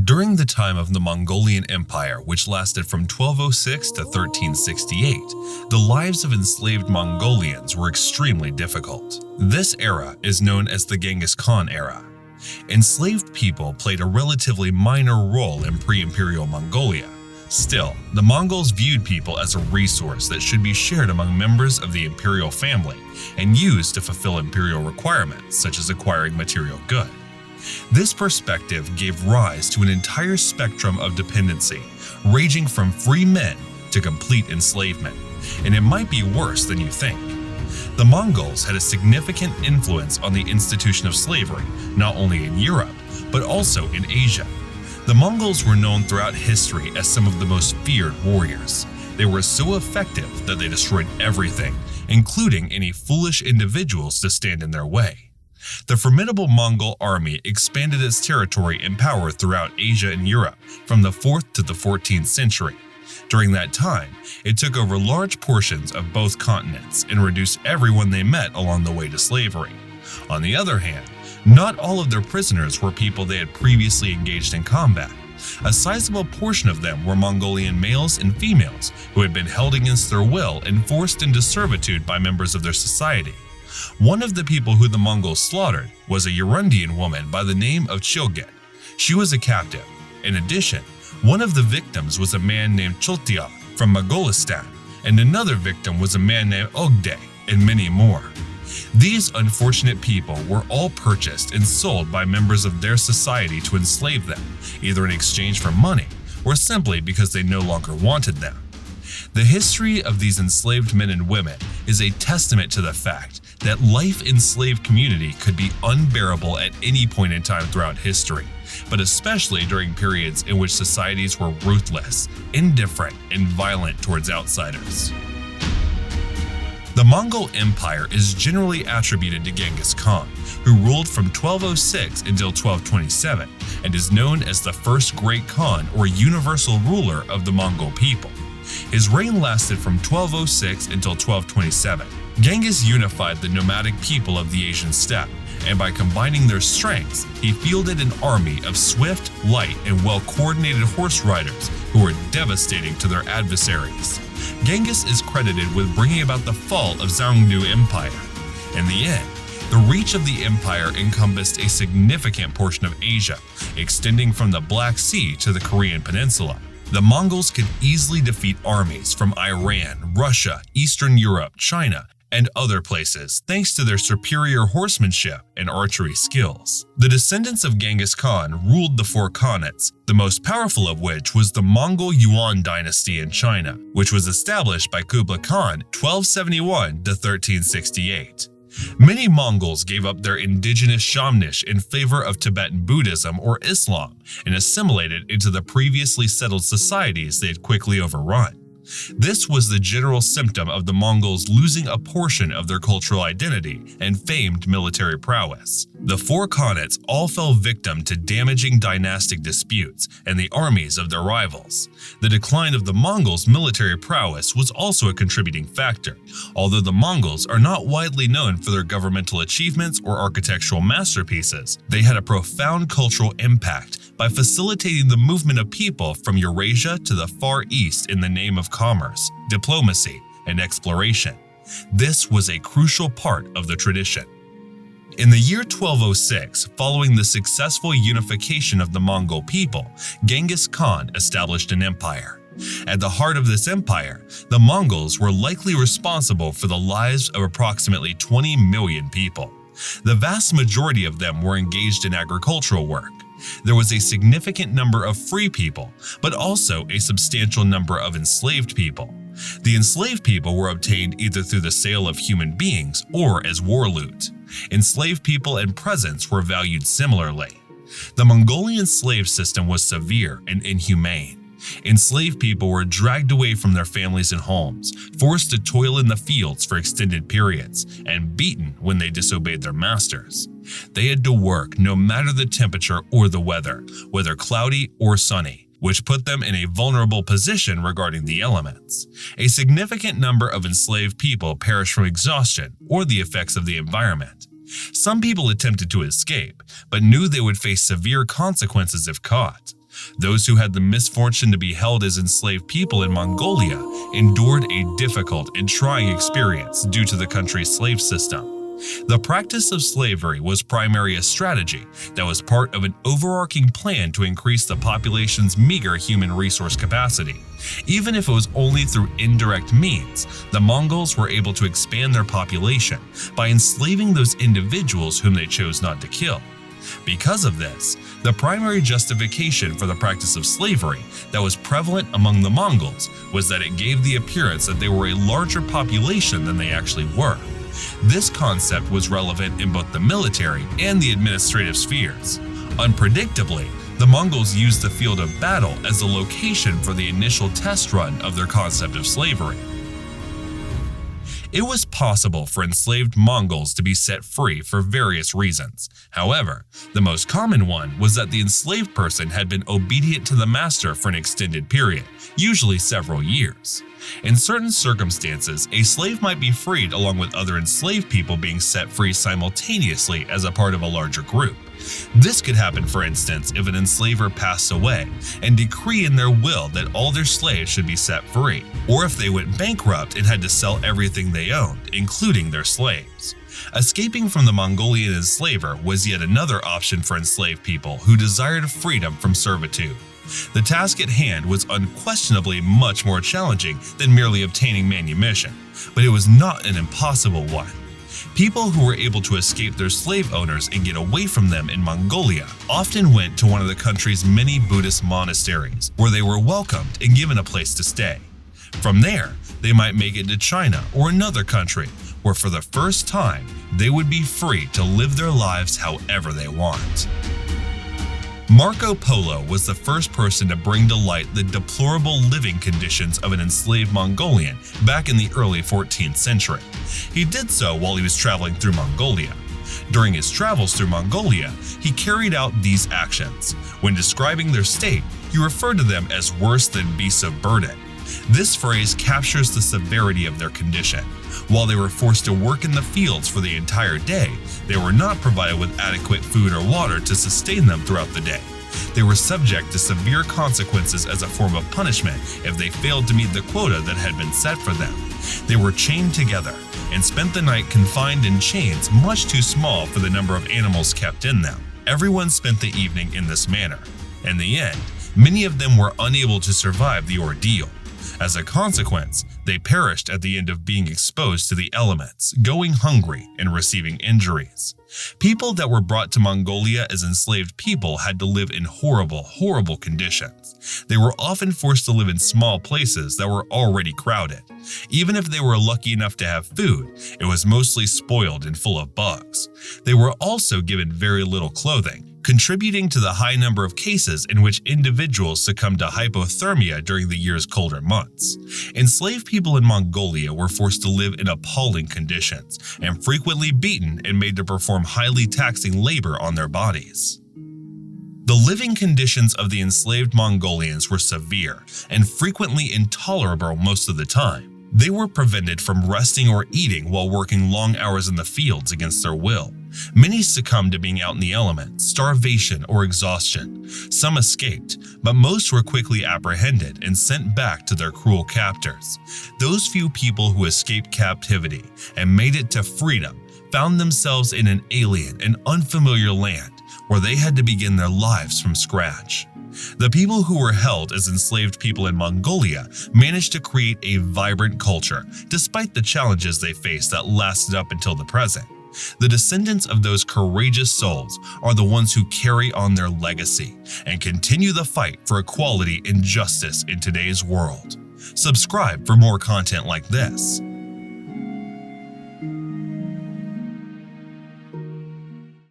During the time of the Mongolian Empire, which lasted from 1206 to 1368, the lives of enslaved Mongolians were extremely difficult. This era is known as the Genghis Khan era. Enslaved people played a relatively minor role in pre-imperial Mongolia. Still, the Mongols viewed people as a resource that should be shared among members of the imperial family and used to fulfill imperial requirements such as acquiring material goods. This perspective gave rise to an entire spectrum of dependency, ranging from free men to complete enslavement, and it might be worse than you think. The Mongols had a significant influence on the institution of slavery, not only in Europe, but also in Asia. The Mongols were known throughout history as some of the most feared warriors. They were so effective that they destroyed everything, including any foolish individuals to stand in their way. The formidable Mongol army expanded its territory and power throughout Asia and Europe from the 4th to the 14th century. During that time, it took over large portions of both continents and reduced everyone they met along the way to slavery. On the other hand, not all of their prisoners were people they had previously engaged in combat. A sizable portion of them were Mongolian males and females who had been held against their will and forced into servitude by members of their society. One of the people who the Mongols slaughtered was a Urundian woman by the name of Chilgit. She was a captive. In addition, one of the victims was a man named Choltia from Mongolistan, and another victim was a man named Ogde, and many more. These unfortunate people were all purchased and sold by members of their society to enslave them, either in exchange for money or simply because they no longer wanted them. The history of these enslaved men and women is a testament to the fact that life in slave community could be unbearable at any point in time throughout history, but especially during periods in which societies were ruthless, indifferent, and violent towards outsiders. The Mongol Empire is generally attributed to Genghis Khan, who ruled from 1206 until 1227 and is known as the first great Khan or universal ruler of the Mongol people. His reign lasted from 1206 until 1227. Genghis unified the nomadic people of the Asian steppe, and by combining their strengths, he fielded an army of swift, light, and well-coordinated horse riders who were devastating to their adversaries. Genghis is credited with bringing about the fall of Xiongnu Empire. In the end, the reach of the empire encompassed a significant portion of Asia, extending from the Black Sea to the Korean Peninsula. The Mongols could easily defeat armies from Iran, Russia, Eastern Europe, China, and other places thanks to their superior horsemanship and archery skills. The descendants of Genghis Khan ruled the four khanates, the most powerful of which was the Mongol Yuan dynasty in China, which was established by Kublai Khan 1271 to 1368. Many Mongols gave up their indigenous Shamanish in favor of Tibetan Buddhism or Islam and assimilated into the previously settled societies they had quickly overrun. This was the general symptom of the Mongols losing a portion of their cultural identity and famed military prowess. The four khanates all fell victim to damaging dynastic disputes and the armies of their rivals. The decline of the Mongols' military prowess was also a contributing factor. Although the Mongols are not widely known for their governmental achievements or architectural masterpieces, they had a profound cultural impact by facilitating the movement of people from Eurasia to the Far East in the name of commerce, diplomacy, and exploration. This was a crucial part of the tradition. In the year 1206, following the successful unification of the Mongol people, Genghis Khan established an empire. At the heart of this empire, the Mongols were likely responsible for the lives of approximately 20 million people. The vast majority of them were engaged in agricultural work. There was a significant number of free people, but also a substantial number of enslaved people. The enslaved people were obtained either through the sale of human beings or as war loot. Enslaved people and presents were valued similarly. The Mongolian slave system was severe and inhumane. Enslaved people were dragged away from their families and homes, forced to toil in the fields for extended periods, and beaten when they disobeyed their masters. They had to work no matter the temperature or the weather, whether cloudy or sunny, which put them in a vulnerable position regarding the elements. A significant number of enslaved people perished from exhaustion or the effects of the environment. Some people attempted to escape, but knew they would face severe consequences if caught. Those who had the misfortune to be held as enslaved people in Mongolia endured a difficult and trying experience due to the country's slave system. The practice of slavery was primarily a strategy that was part of an overarching plan to increase the population's meager human resource capacity. Even if it was only through indirect means, the Mongols were able to expand their population by enslaving those individuals whom they chose not to kill. Because of this, the primary justification for the practice of slavery that was prevalent among the Mongols was that it gave the appearance that they were a larger population than they actually were. This concept was relevant in both the military and the administrative spheres. Unpredictably, the Mongols used the field of battle as the location for the initial test run of their concept of slavery. It was possible for enslaved Mongols to be set free for various reasons. However, the most common one was that the enslaved person had been obedient to the master for an extended period, usually several years. In certain circumstances, a slave might be freed along with other enslaved people being set free simultaneously as a part of a larger group. This could happen, for instance, if an enslaver passed away and decreed in their will that all their slaves should be set free, or if they went bankrupt and had to sell everything they owned, including their slaves. Escaping from the Mongolian enslaver was yet another option for enslaved people who desired freedom from servitude. The task at hand was unquestionably much more challenging than merely obtaining manumission, but it was not an impossible one. People who were able to escape their slave owners and get away from them in Mongolia often went to one of the country's many Buddhist monasteries, where they were welcomed and given a place to stay. From there, they might make it to China or another country, where for the first time, they would be free to live their lives however they want. Marco Polo was the first person to bring to light the deplorable living conditions of an enslaved Mongolian back in the early 14th century. He did so while he was traveling through Mongolia. During his travels through Mongolia, he carried out these actions. When describing their state, he referred to them as worse than beasts of burden. This phrase captures the severity of their condition. While they were forced to work in the fields for the entire day, they were not provided with adequate food or water to sustain them throughout the day. They were subject to severe consequences as a form of punishment if they failed to meet the quota that had been set for them. They were chained together and spent the night confined in chains much too small for the number of animals kept in them. Everyone spent the evening in this manner. In the end, many of them were unable to survive the ordeal. As a consequence, they perished at the end of being exposed to the elements, going hungry, and receiving injuries. People that were brought to Mongolia as enslaved people had to live in horrible, horrible conditions. They were often forced to live in small places that were already crowded. Even if they were lucky enough to have food, it was mostly spoiled and full of bugs. They were also given very little clothing, contributing to the high number of cases in which individuals succumbed to hypothermia during the year's colder months. Enslaved people in Mongolia were forced to live in appalling conditions and frequently beaten and made to perform highly taxing labor on their bodies. The living conditions of the enslaved Mongolians were severe and frequently intolerable most of the time. They were prevented from resting or eating while working long hours in the fields against their will. Many succumbed to being out in the elements, starvation, or exhaustion. Some escaped, but most were quickly apprehended and sent back to their cruel captors. Those few people who escaped captivity and made it to freedom found themselves in an alien and unfamiliar land where they had to begin their lives from scratch. The people who were held as enslaved people in Mongolia managed to create a vibrant culture despite the challenges they faced that lasted up until the present. The descendants of those courageous souls are the ones who carry on their legacy and continue the fight for equality and justice in today's world. Subscribe for more content like this.